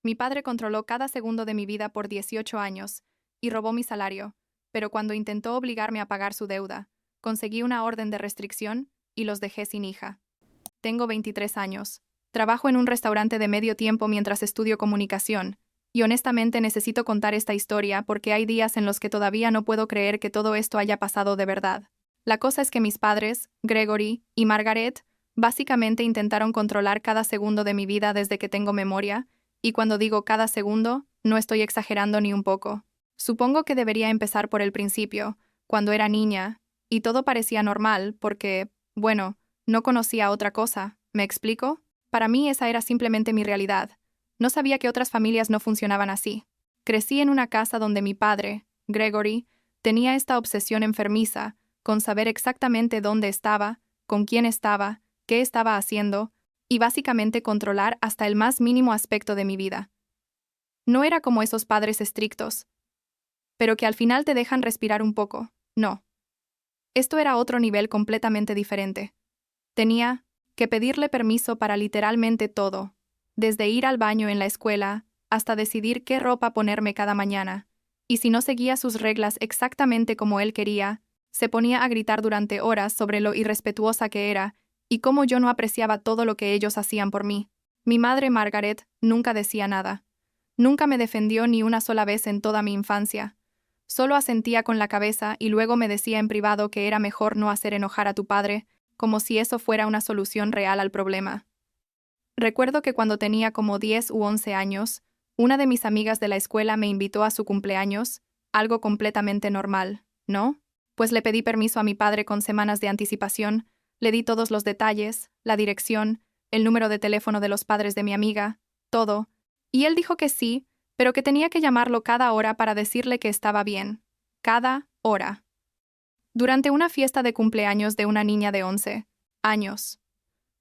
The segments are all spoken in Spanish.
Mi padre controló cada segundo de mi vida por 18 años y robó mi salario, pero cuando intentó obligarme a pagar su deuda, conseguí una orden de restricción y los dejé sin hija. Tengo 23 años. Trabajo en un restaurante de medio tiempo mientras estudio comunicación, y honestamente necesito contar esta historia porque hay días en los que todavía no puedo creer que todo esto haya pasado de verdad. La cosa es que mis padres, Gregory y Margaret, básicamente intentaron controlar cada segundo de mi vida desde que tengo memoria, y cuando digo cada segundo, no estoy exagerando ni un poco. Supongo que debería empezar por el principio, cuando era niña, y todo parecía normal porque, bueno, no conocía otra cosa, ¿me explico? Para mí esa era simplemente mi realidad. No sabía que otras familias no funcionaban así. Crecí en una casa donde mi padre, Gregory, tenía esta obsesión enfermiza con saber exactamente dónde estaba, con quién estaba, qué estaba haciendo, y básicamente controlar hasta el más mínimo aspecto de mi vida. No era como esos padres estrictos, pero que al final te dejan respirar un poco, no. Esto era otro nivel completamente diferente. Tenía que pedirle permiso para literalmente todo, desde ir al baño en la escuela hasta decidir qué ropa ponerme cada mañana, y si no seguía sus reglas exactamente como él quería, se ponía a gritar durante horas sobre lo irrespetuosa que era y cómo yo no apreciaba todo lo que ellos hacían por mí. Mi madre Margaret nunca decía nada. Nunca me defendió ni una sola vez en toda mi infancia. Solo asentía con la cabeza y luego me decía en privado que era mejor no hacer enojar a tu padre, como si eso fuera una solución real al problema. Recuerdo que cuando tenía como 10 u 11 años, una de mis amigas de la escuela me invitó a su cumpleaños, algo completamente normal, ¿no? Pues le pedí permiso a mi padre con semanas de anticipación, le di todos los detalles, la dirección, el número de teléfono de los padres de mi amiga, todo, y él dijo que sí, pero que tenía que llamarlo cada hora para decirle que estaba bien. Cada hora. Durante una fiesta de cumpleaños de una niña de 11 años.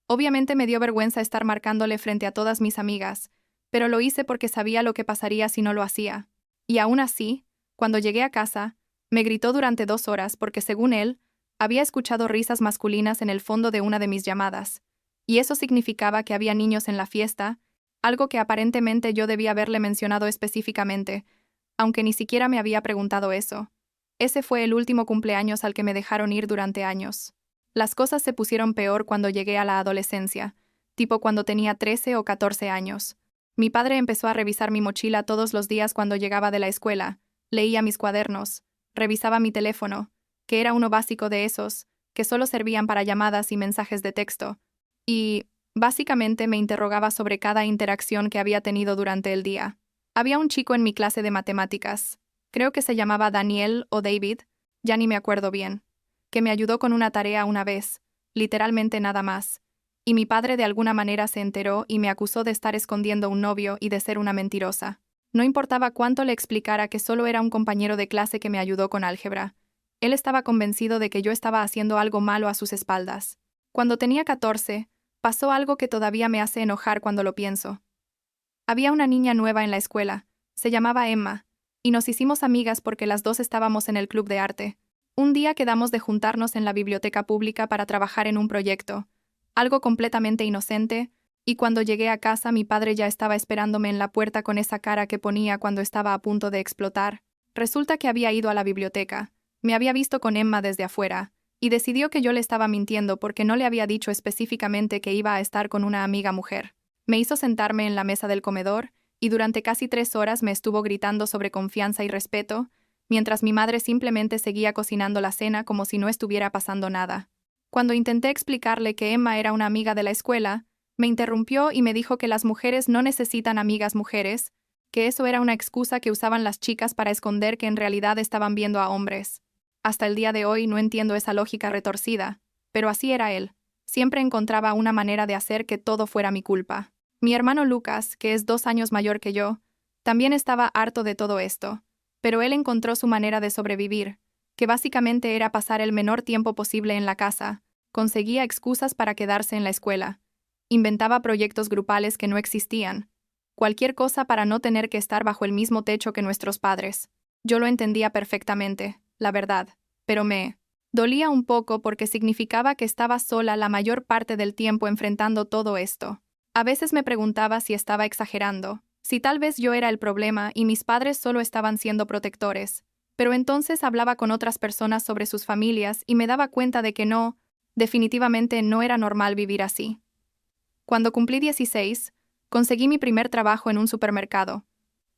Obviamente me dio vergüenza estar marcándole frente a todas mis amigas, pero lo hice porque sabía lo que pasaría si no lo hacía. Y aún así, cuando llegué a casa, me gritó durante 2 horas porque, según él, había escuchado risas masculinas en el fondo de una de mis llamadas, y eso significaba que había niños en la fiesta, algo que aparentemente yo debía haberle mencionado específicamente, aunque ni siquiera me había preguntado eso. Ese fue el último cumpleaños al que me dejaron ir durante años. Las cosas se pusieron peor cuando llegué a la adolescencia, tipo cuando tenía 13 o 14 años. Mi padre empezó a revisar mi mochila todos los días cuando llegaba de la escuela, leía mis cuadernos, revisaba mi teléfono, que era uno básico de esos, que solo servían para llamadas y mensajes de texto, y, básicamente, me interrogaba sobre cada interacción que había tenido durante el día. Había un chico en mi clase de matemáticas, creo que se llamaba Daniel o David, ya ni me acuerdo bien, que me ayudó con una tarea una vez, literalmente nada más, y mi padre de alguna manera se enteró y me acusó de estar escondiendo un novio y de ser una mentirosa. No importaba cuánto le explicara que solo era un compañero de clase que me ayudó con álgebra. Él estaba convencido de que yo estaba haciendo algo malo a sus espaldas. Cuando tenía 14, pasó algo que todavía me hace enojar cuando lo pienso. Había una niña nueva en la escuela, se llamaba Emma, y nos hicimos amigas porque las dos estábamos en el club de arte. Un día quedamos de juntarnos en la biblioteca pública para trabajar en un proyecto, algo completamente inocente, y cuando llegué a casa mi padre ya estaba esperándome en la puerta con esa cara que ponía cuando estaba a punto de explotar. Resulta que había ido a la biblioteca, me había visto con Emma desde afuera, y decidió que yo le estaba mintiendo porque no le había dicho específicamente que iba a estar con una amiga mujer. Me hizo sentarme en la mesa del comedor, y durante casi 3 horas me estuvo gritando sobre confianza y respeto, mientras mi madre simplemente seguía cocinando la cena como si no estuviera pasando nada. Cuando intenté explicarle que Emma era una amiga de la escuela, me interrumpió y me dijo que las mujeres no necesitan amigas mujeres, que eso era una excusa que usaban las chicas para esconder que en realidad estaban viendo a hombres. Hasta el día de hoy no entiendo esa lógica retorcida, pero así era él. Siempre encontraba una manera de hacer que todo fuera mi culpa. Mi hermano Lucas, que es 2 años mayor que yo, también estaba harto de todo esto, pero él encontró su manera de sobrevivir, que básicamente era pasar el menor tiempo posible en la casa, conseguía excusas para quedarse en la escuela, inventaba proyectos grupales que no existían, cualquier cosa para no tener que estar bajo el mismo techo que nuestros padres. Yo lo entendía perfectamente, la verdad, pero me dolía un poco porque significaba que estaba sola la mayor parte del tiempo enfrentando todo esto. A veces me preguntaba si estaba exagerando, Si tal vez yo era el problema y mis padres solo estaban siendo protectores. Pero entonces hablaba con otras personas sobre sus familias y me daba cuenta de que no, definitivamente no era normal vivir así. Cuando cumplí 16, conseguí mi primer trabajo en un supermercado.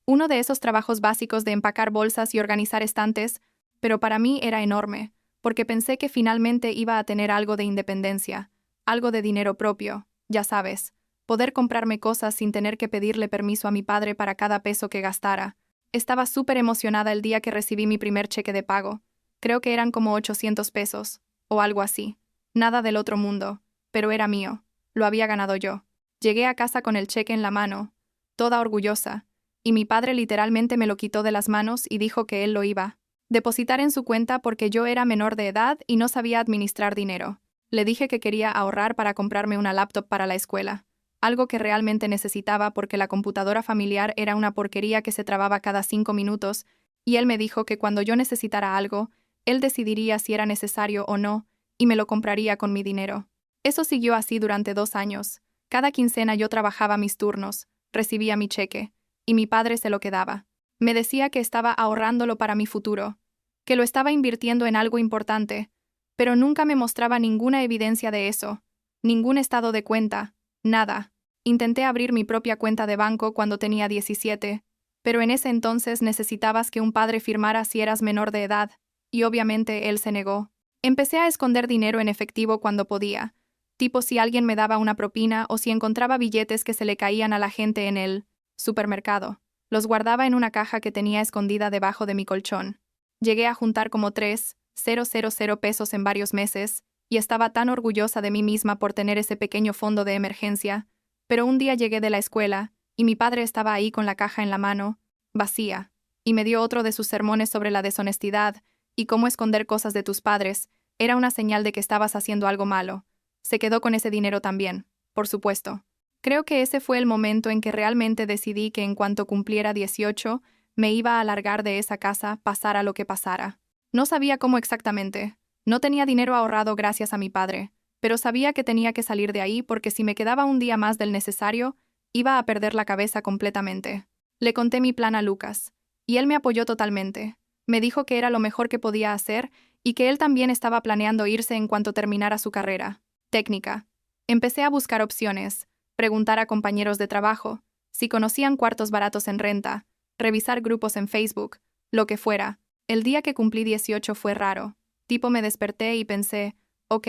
Uno de esos trabajos básicos de empacar bolsas y organizar estantes, pero para mí era enorme, porque pensé que finalmente iba a tener algo de independencia, algo de dinero propio, ya sabes, poder comprarme cosas sin tener que pedirle permiso a mi padre para cada peso que gastara. Estaba súper emocionada el día que recibí mi primer cheque de pago. Creo que eran como 800 pesos, o algo así. Nada del otro mundo, pero era mío. Lo había ganado yo. Llegué a casa con el cheque en la mano, toda orgullosa, y mi padre literalmente me lo quitó de las manos y dijo que él lo iba a depositar en su cuenta porque yo era menor de edad y no sabía administrar dinero. Le dije que quería ahorrar para comprarme una laptop para la escuela, algo que realmente necesitaba porque la computadora familiar era una porquería que se trababa cada 5 minutos, y él me dijo que cuando yo necesitara algo, él decidiría si era necesario o no, y me lo compraría con mi dinero. Eso siguió así durante 2 años. Cada quincena yo trabajaba mis turnos, recibía mi cheque, y mi padre se lo quedaba. Me decía que estaba ahorrándolo para mi futuro, que lo estaba invirtiendo en algo importante, pero nunca me mostraba ninguna evidencia de eso, ningún estado de cuenta, nada. Intenté abrir mi propia cuenta de banco cuando tenía 17, pero en ese entonces necesitabas que un padre firmara si eras menor de edad, y obviamente él se negó. Empecé a esconder dinero en efectivo cuando podía, tipo si alguien me daba una propina o si encontraba billetes que se le caían a la gente en el supermercado. Los guardaba en una caja que tenía escondida debajo de mi colchón. Llegué a juntar como 3,000 pesos en varios meses, y estaba tan orgullosa de mí misma por tener ese pequeño fondo de emergencia, pero un día llegué de la escuela, y mi padre estaba ahí con la caja en la mano, vacía, y me dio otro de sus sermones sobre la deshonestidad y cómo esconder cosas de tus padres era una señal de que estabas haciendo algo malo. Se quedó con ese dinero también, por supuesto. Creo que ese fue el momento en que realmente decidí que en cuanto cumpliera 18, me iba a largar de esa casa, pasara lo que pasara. No sabía cómo exactamente. No tenía dinero ahorrado gracias a mi padre, pero sabía que tenía que salir de ahí porque si me quedaba un día más del necesario, iba a perder la cabeza completamente. Le conté mi plan a Lucas, y él me apoyó totalmente. Me dijo que era lo mejor que podía hacer y que él también estaba planeando irse en cuanto terminara su carrera técnica. Empecé a buscar opciones, preguntar a compañeros de trabajo, si conocían cuartos baratos en renta, revisar grupos en Facebook, lo que fuera. El día que cumplí 18 fue raro. Tipo me desperté y pensé, ok,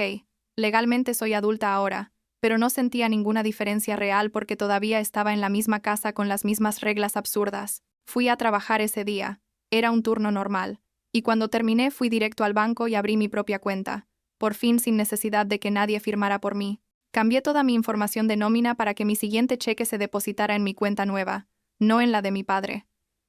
legalmente soy adulta ahora, pero no sentía ninguna diferencia real porque todavía estaba en la misma casa con las mismas reglas absurdas. Fui a trabajar ese día. Era un turno normal. Y cuando terminé fui directo al banco y abrí mi propia cuenta, por fin sin necesidad de que nadie firmara por mí. Cambié toda mi información de nómina para que mi siguiente cheque se depositara en mi cuenta nueva, no en la de mi padre.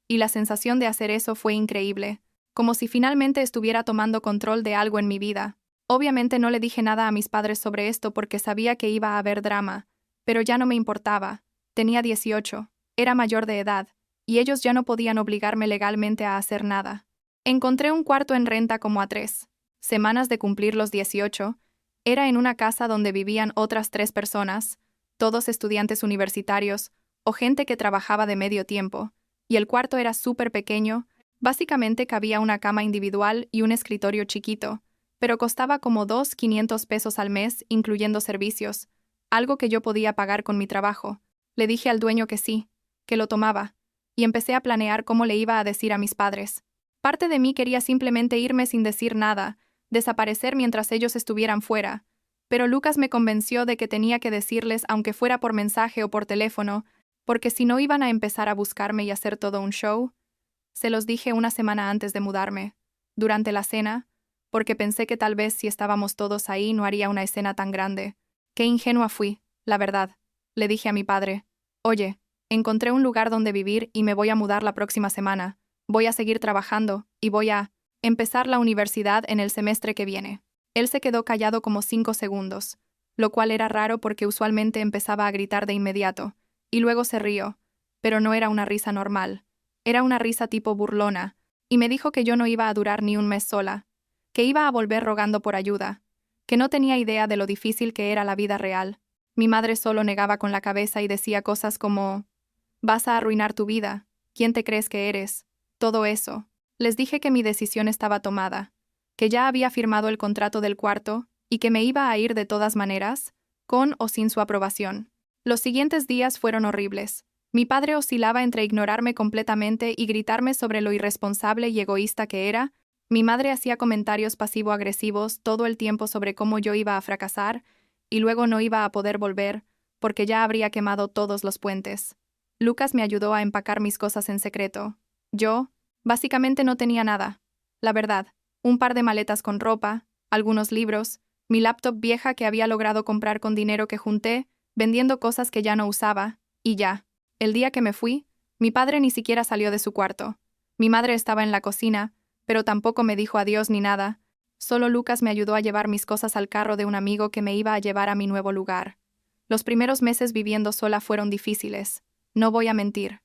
Y la sensación de hacer eso fue increíble, como si finalmente estuviera tomando control de algo en mi vida. Obviamente no le dije nada a mis padres sobre esto porque sabía que iba a haber drama, pero ya no me importaba. Tenía 18, era mayor de edad, y ellos ya no podían obligarme legalmente a hacer nada. Encontré un cuarto en renta como a 3 semanas de cumplir los 18, era en una casa donde vivían otras 3 personas, todos estudiantes universitarios o gente que trabajaba de medio tiempo, y el cuarto era súper pequeño, básicamente cabía una cama individual y un escritorio chiquito, pero costaba como 2,500 pesos al mes, incluyendo servicios, algo que yo podía pagar con mi trabajo. Le dije al dueño que sí, que lo tomaba, y empecé a planear cómo le iba a decir a mis padres. Parte de mí quería simplemente irme sin decir nada, desaparecer mientras ellos estuvieran fuera, pero Lucas me convenció de que tenía que decirles aunque fuera por mensaje o por teléfono, porque si no iban a empezar a buscarme y hacer todo un show. Se los dije una semana antes de mudarme, durante la cena, porque pensé que tal vez si estábamos todos ahí no haría una escena tan grande. Qué ingenua fui, la verdad. Le dije a mi padre, oye, encontré un lugar donde vivir y me voy a mudar la próxima semana. Voy a seguir trabajando y voy a empezar la universidad en el semestre que viene. Él se quedó callado como 5 segundos, lo cual era raro porque usualmente empezaba a gritar de inmediato, y luego se rió, pero no era una risa normal. Era una risa tipo burlona, y me dijo que yo no iba a durar ni un mes sola, que iba a volver rogando por ayuda, que no tenía idea de lo difícil que era la vida real. Mi madre solo negaba con la cabeza y decía cosas como, Vas a arruinar tu vida. ¿Quién te crees que eres? Todo eso. Les dije que mi decisión estaba tomada, que ya había firmado el contrato del cuarto y que me iba a ir de todas maneras, con o sin su aprobación. Los siguientes días fueron horribles. Mi padre oscilaba entre ignorarme completamente y gritarme sobre lo irresponsable y egoísta que era. Mi madre hacía comentarios pasivo-agresivos todo el tiempo sobre cómo yo iba a fracasar y luego no iba a poder volver porque ya habría quemado todos los puentes. Lucas me ayudó a empacar mis cosas en secreto. Yo, básicamente no tenía nada. La verdad, un par de maletas con ropa, algunos libros, mi laptop vieja que había logrado comprar con dinero que junté, vendiendo cosas que ya no usaba, y ya. El día que me fui, mi padre ni siquiera salió de su cuarto. Mi madre estaba en la cocina, pero tampoco me dijo adiós ni nada. Solo Lucas me ayudó a llevar mis cosas al carro de un amigo que me iba a llevar a mi nuevo lugar. Los primeros meses viviendo sola fueron difíciles, no voy a mentir,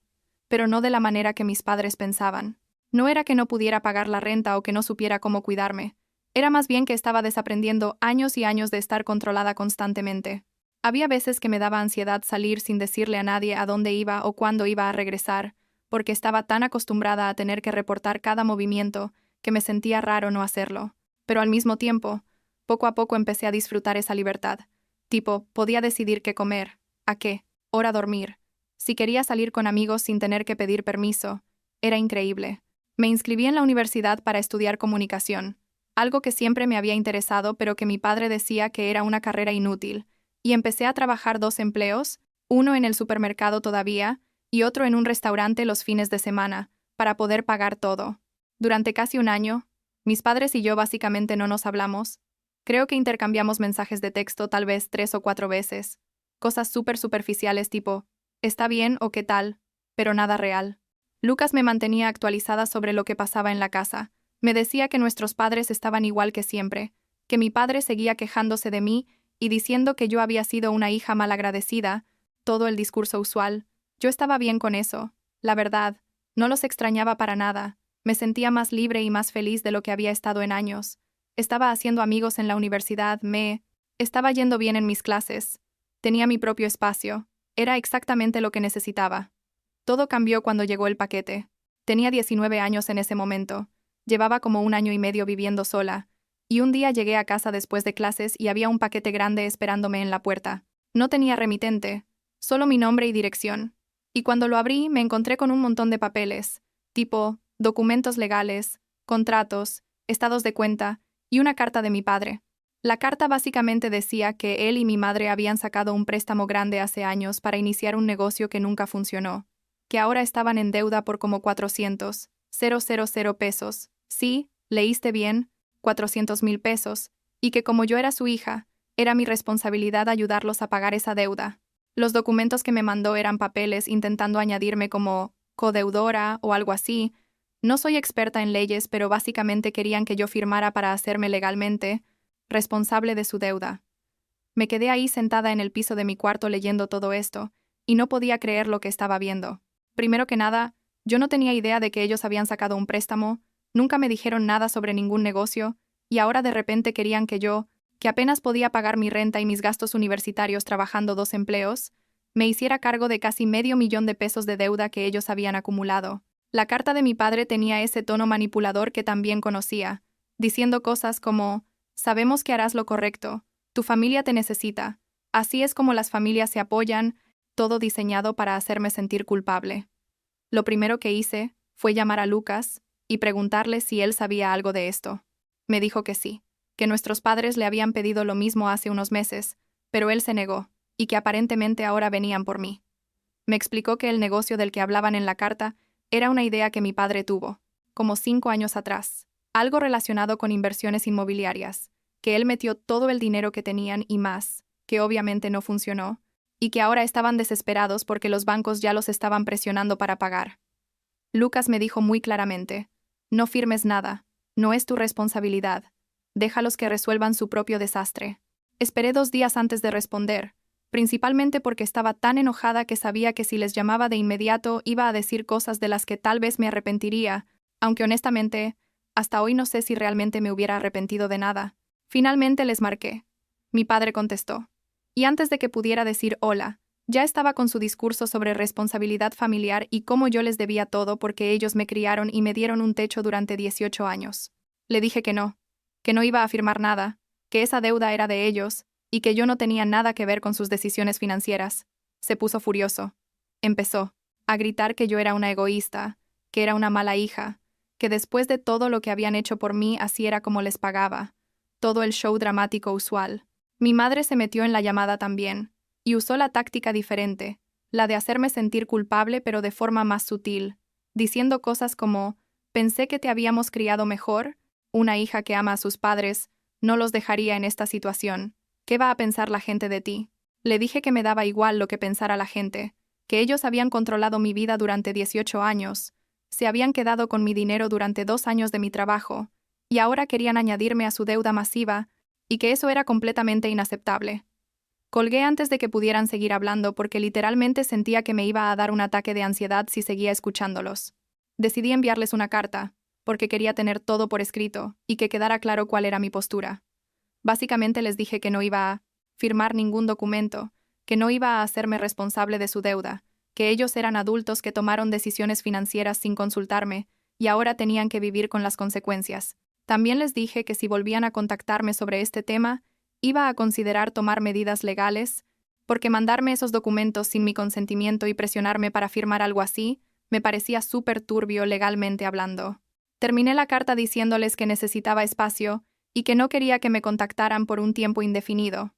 pero no de la manera que mis padres pensaban. No era que no pudiera pagar la renta o que no supiera cómo cuidarme. Era más bien que estaba desaprendiendo años y años de estar controlada constantemente. Había veces que me daba ansiedad salir sin decirle a nadie a dónde iba o cuándo iba a regresar, porque estaba tan acostumbrada a tener que reportar cada movimiento que me sentía raro no hacerlo. Pero al mismo tiempo, poco a poco empecé a disfrutar esa libertad. Tipo, podía decidir qué comer, a qué hora dormir. Si quería salir con amigos sin tener que pedir permiso, era increíble. Me inscribí en la universidad para estudiar comunicación, algo que siempre me había interesado pero que mi padre decía que era una carrera inútil, y empecé a trabajar 2 empleos, uno en el supermercado todavía y otro en un restaurante los fines de semana, para poder pagar todo. Durante casi un año, mis padres y yo básicamente no nos hablamos. Creo que intercambiamos mensajes de texto tal vez 3 o 4 veces. Cosas súper superficiales tipo, ¿está bien o qué tal? Pero nada real. Lucas me mantenía actualizada sobre lo que pasaba en la casa. Me decía que nuestros padres estaban igual que siempre, que mi padre seguía quejándose de mí y diciendo que yo había sido una hija malagradecida, todo el discurso usual. Yo estaba bien con eso. La verdad, no los extrañaba para nada. Me sentía más libre y más feliz de lo que había estado en años. Estaba haciendo amigos en la universidad, estaba yendo bien en mis clases. Tenía mi propio espacio. Era exactamente lo que necesitaba. Todo cambió cuando llegó el paquete. Tenía 19 años en ese momento. Llevaba como 1 año y medio viviendo sola. Y un día llegué a casa después de clases y había un paquete grande esperándome en la puerta. No tenía remitente, solo mi nombre y dirección. Y cuando lo abrí me encontré con un montón de papeles, tipo documentos legales, contratos, estados de cuenta y una carta de mi padre. La carta básicamente decía que él y mi madre habían sacado un préstamo grande hace años para iniciar un negocio que nunca funcionó, que ahora estaban en deuda por como 400,000 pesos. Sí, leíste bien, 400,000 pesos, y que como yo era su hija, era mi responsabilidad ayudarlos a pagar esa deuda. Los documentos que me mandó eran papeles intentando añadirme como codeudora o algo así. No soy experta en leyes, pero básicamente querían que yo firmara para hacerme legalmente responsable de su deuda. Me quedé ahí sentada en el piso de mi cuarto leyendo todo esto, y no podía creer lo que estaba viendo. Primero que nada, yo no tenía idea de que ellos habían sacado un préstamo, nunca me dijeron nada sobre ningún negocio, y ahora de repente querían que yo, que apenas podía pagar mi renta y mis gastos universitarios trabajando 2 empleos, me hiciera cargo de casi $500,000 de deuda que ellos habían acumulado. La carta de mi padre tenía ese tono manipulador que también conocía, diciendo cosas como, sabemos que harás lo correcto, tu familia te necesita, así es como las familias se apoyan, todo diseñado para hacerme sentir culpable. Lo primero que hice fue llamar a Lucas y preguntarle si él sabía algo de esto. Me dijo que sí, que nuestros padres le habían pedido lo mismo hace unos meses, pero él se negó, y que aparentemente ahora venían por mí. Me explicó que el negocio del que hablaban en la carta era una idea que mi padre tuvo, como 5 años atrás, algo relacionado con inversiones inmobiliarias, que él metió todo el dinero que tenían y más, que obviamente no funcionó, y que ahora estaban desesperados porque los bancos ya los estaban presionando para pagar. Lucas me dijo muy claramente, no firmes nada, no es tu responsabilidad, déjalos que resuelvan su propio desastre. Esperé 2 días antes de responder, principalmente porque estaba tan enojada que sabía que si les llamaba de inmediato iba a decir cosas de las que tal vez me arrepentiría, aunque honestamente, hasta hoy no sé si realmente me hubiera arrepentido de nada. Finalmente les marqué. Mi padre contestó. Y antes de que pudiera decir hola, Ya estaba con su discurso sobre responsabilidad familiar y cómo yo les debía todo porque ellos me criaron y me dieron un techo durante 18 años. Le dije que no iba a firmar nada, que esa deuda era de ellos y que yo no tenía nada que ver con sus decisiones financieras. Se puso furioso. Empezó a gritar que yo era una egoísta, que era una mala hija, que después de todo lo que habían hecho por mí así era como les pagaba. Todo el show dramático usual. Mi madre se metió en la llamada también, y usó la táctica diferente, la de hacerme sentir culpable pero de forma más sutil, diciendo cosas como, pensé que te habíamos criado mejor, una hija que ama a sus padres, no los dejaría en esta situación, ¿qué va a pensar la gente de ti? Le dije que me daba igual lo que pensara la gente, que ellos habían controlado mi vida durante 18 años, se habían quedado con mi dinero durante 2 años de mi trabajo, y ahora querían añadirme a su deuda masiva, y que eso era completamente inaceptable. Colgué antes de que pudieran seguir hablando porque literalmente sentía que me iba a dar un ataque de ansiedad si seguía escuchándolos. Decidí enviarles una carta, porque quería tener todo por escrito y que quedara claro cuál era mi postura. Básicamente les dije que no iba a firmar ningún documento, que no iba a hacerme responsable de su deuda, que ellos eran adultos que tomaron decisiones financieras sin consultarme y ahora tenían que vivir con las consecuencias. También les dije que si volvían a contactarme sobre este tema, iba a considerar tomar medidas legales, porque mandarme esos documentos sin mi consentimiento y presionarme para firmar algo así, me parecía súper turbio legalmente hablando. Terminé la carta diciéndoles que necesitaba espacio y que no quería que me contactaran por un tiempo indefinido.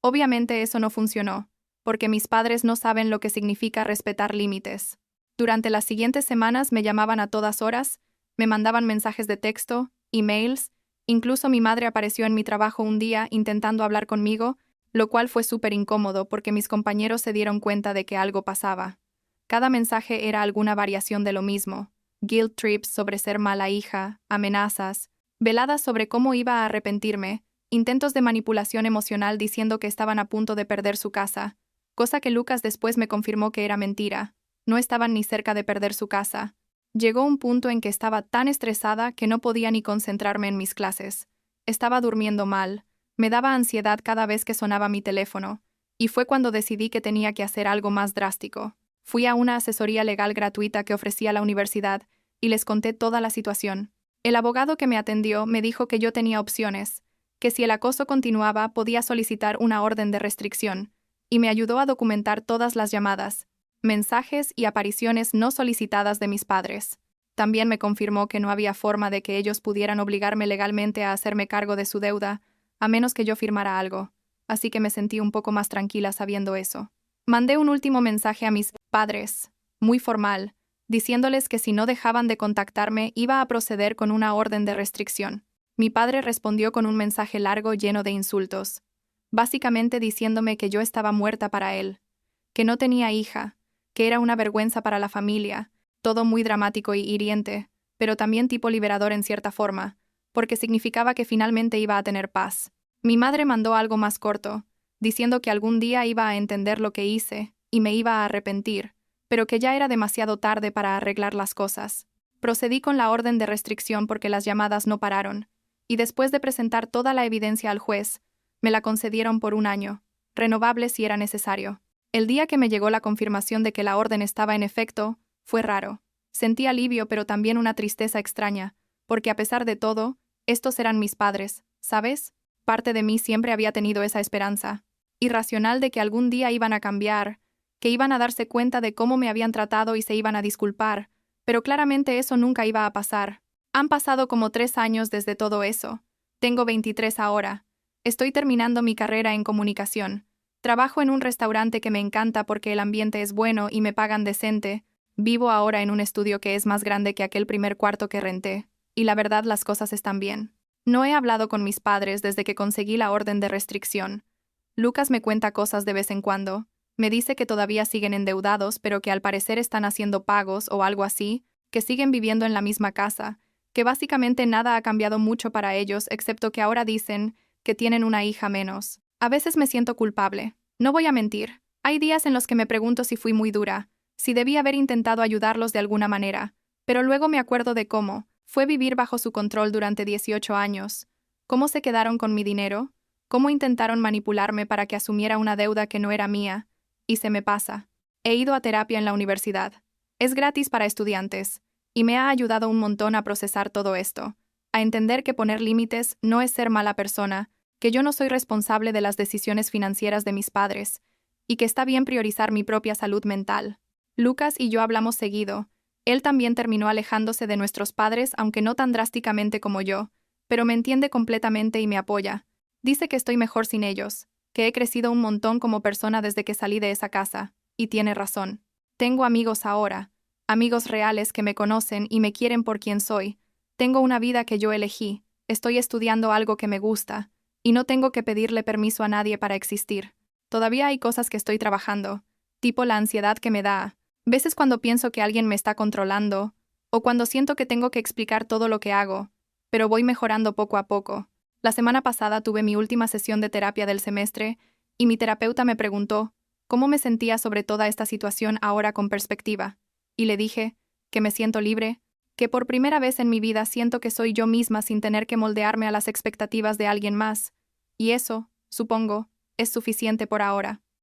Obviamente eso no funcionó, porque mis padres no saben lo que significa respetar límites. Durante las siguientes semanas me llamaban a todas horas, me mandaban mensajes de texto, emails, incluso mi madre apareció en mi trabajo un día intentando hablar conmigo, lo cual fue súper incómodo porque mis compañeros se dieron cuenta de que algo pasaba. Cada mensaje era alguna variación de lo mismo: guilt trips sobre ser mala hija, amenazas, veladas sobre cómo iba a arrepentirme, intentos de manipulación emocional diciendo que estaban a punto de perder su casa, cosa que Lucas después me confirmó que era mentira. No estaban ni cerca de perder su casa. Llegó un punto en que estaba tan estresada que no podía ni concentrarme en mis clases. Estaba durmiendo mal, me daba ansiedad cada vez que sonaba mi teléfono, y fue cuando decidí que tenía que hacer algo más drástico. Fui a una asesoría legal gratuita que ofrecía la universidad y les conté toda la situación. El abogado que me atendió me dijo que yo tenía opciones, que si el acoso continuaba podía solicitar una orden de restricción, y me ayudó a documentar todas las llamadas, mensajes y apariciones no solicitadas de mis padres. También me confirmó que no había forma de que ellos pudieran obligarme legalmente a hacerme cargo de su deuda, a menos que yo firmara algo, así que me sentí un poco más tranquila sabiendo eso. Mandé un último mensaje a mis padres, muy formal, diciéndoles que si no dejaban de contactarme iba a proceder con una orden de restricción. Mi padre respondió con un mensaje largo lleno de insultos, básicamente diciéndome que yo estaba muerta para él, que no tenía hija, que era una vergüenza para la familia, todo muy dramático y hiriente, pero también tipo liberador en cierta forma, porque significaba que finalmente iba a tener paz. Mi madre mandó algo más corto, diciendo que algún día iba a entender lo que hice y me iba a arrepentir, pero que ya era demasiado tarde para arreglar las cosas. Procedí con la orden de restricción porque las llamadas no pararon, y después de presentar toda la evidencia al juez, me la concedieron por 1 año, renovable si era necesario. El día que me llegó la confirmación de que la orden estaba en efecto, fue raro. Sentí alivio pero también una tristeza extraña, porque a pesar de todo, estos eran mis padres, ¿sabes? Parte de mí siempre había tenido esa esperanza irracional de que algún día iban a cambiar, que iban a darse cuenta de cómo me habían tratado y se iban a disculpar, pero claramente eso nunca iba a pasar. Han pasado como 3 años desde todo eso. Tengo 23 ahora. Estoy terminando mi carrera en comunicación. Trabajo en un restaurante que me encanta porque el ambiente es bueno y me pagan decente. Vivo ahora en un estudio que es más grande que aquel primer cuarto que renté, y la verdad las cosas están bien. No he hablado con mis padres desde que conseguí la orden de restricción. Lucas me cuenta cosas de vez en cuando. Me dice que todavía siguen endeudados, pero que al parecer están haciendo pagos o algo así, que siguen viviendo en la misma casa, que básicamente nada ha cambiado mucho para ellos excepto que ahora dicen que tienen una hija menos. A veces me siento culpable. No voy a mentir. Hay días en los que me pregunto si fui muy dura, si debí haber intentado ayudarlos de alguna manera, pero luego me acuerdo de cómo fue vivir bajo su control durante 18 años, cómo se quedaron con mi dinero, cómo intentaron manipularme para que asumiera una deuda que no era mía, y se me pasa. He ido a terapia en la universidad. Es gratis para estudiantes, y me ha ayudado un montón a procesar todo esto, a entender que poner límites no es ser mala persona, que yo no soy responsable de las decisiones financieras de mis padres, y que está bien priorizar mi propia salud mental. Lucas y yo hablamos seguido. Él también terminó alejándose de nuestros padres, aunque no tan drásticamente como yo, pero me entiende completamente y me apoya. Dice que estoy mejor sin ellos, que he crecido un montón como persona desde que salí de esa casa, y tiene razón. Tengo amigos ahora, amigos reales que me conocen y me quieren por quien soy. Tengo una vida que yo elegí, estoy estudiando algo que me gusta, y no tengo que pedirle permiso a nadie para existir. Todavía hay cosas que estoy trabajando, tipo la ansiedad que me da, veces cuando pienso que alguien me está controlando, o cuando siento que tengo que explicar todo lo que hago, pero voy mejorando poco a poco. La semana pasada tuve mi última sesión de terapia del semestre, y mi terapeuta me preguntó cómo me sentía sobre toda esta situación ahora con perspectiva, y le dije que me siento libre, que por primera vez en mi vida siento que soy yo misma sin tener que moldearme a las expectativas de alguien más, y eso, supongo, es suficiente por ahora.